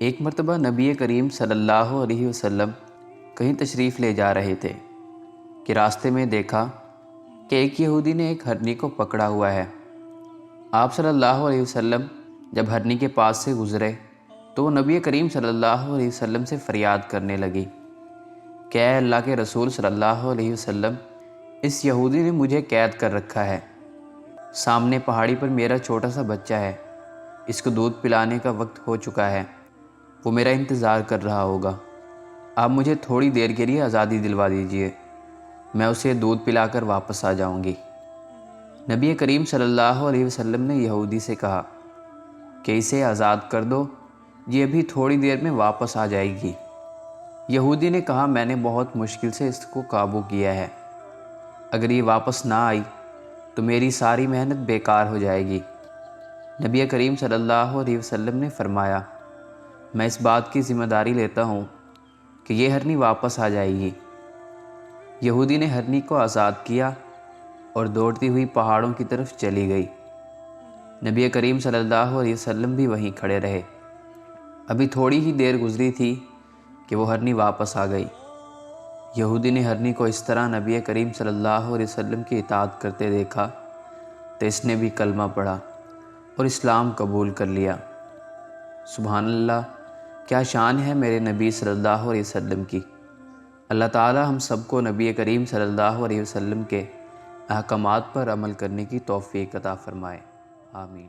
ایک مرتبہ نبی کریم صلی اللہ علیہ وسلم کہیں تشریف لے جا رہے تھے کہ راستے میں دیکھا کہ ایک یہودی نے ایک ہرنی کو پکڑا ہوا ہے۔ آپ صلی اللہ علیہ وسلم جب ہرنی کے پاس سے گزرے تو وہ نبی کریم صلی اللہ علیہ وسلم سے فریاد کرنے لگی کہ اے اللہ کے رسول صلی اللہ علیہ وسلم، اس یہودی نے مجھے قید کر رکھا ہے۔ سامنے پہاڑی پر میرا چھوٹا سا بچہ ہے، اس کو دودھ پلانے کا وقت ہو چکا ہے، وہ میرا انتظار کر رہا ہوگا۔ آپ مجھے تھوڑی دیر کے لیے آزادی دلوا دیجئے، میں اسے دودھ پلا کر واپس آ جاؤں گی۔ نبی کریم صلی اللہ علیہ وسلم نے یہودی سے کہا کہ اسے آزاد کر دو، یہ ابھی تھوڑی دیر میں واپس آ جائے گی۔ یہودی نے کہا میں نے بہت مشکل سے اس کو قابو کیا ہے، اگر یہ واپس نہ آئی تو میری ساری محنت بیکار ہو جائے گی۔ نبی کریم صلی اللہ علیہ وسلم نے فرمایا میں اس بات کی ذمہ داری لیتا ہوں کہ یہ ہرنی واپس آ جائے گی۔ یہودی نے ہرنی کو آزاد کیا اور دوڑتی ہوئی پہاڑوں کی طرف چلی گئی۔ نبی کریم صلی اللہ علیہ وسلم بھی وہیں کھڑے رہے۔ ابھی تھوڑی ہی دیر گزری تھی کہ وہ ہرنی واپس آ گئی۔ یہودی نے ہرنی کو اس طرح نبی کریم صلی اللہ علیہ وسلم کی اطاعت کرتے دیکھا تو اس نے بھی کلمہ پڑھا اور اسلام قبول کر لیا۔ سبحان اللہ، کیا شان ہے میرے نبی صلی اللہ علیہ وسلم کی۔ اللہ تعالی ہم سب کو نبی کریم صلی اللہ علیہ وسلم کے احکامات پر عمل کرنے کی توفیق عطا فرمائے، آمین۔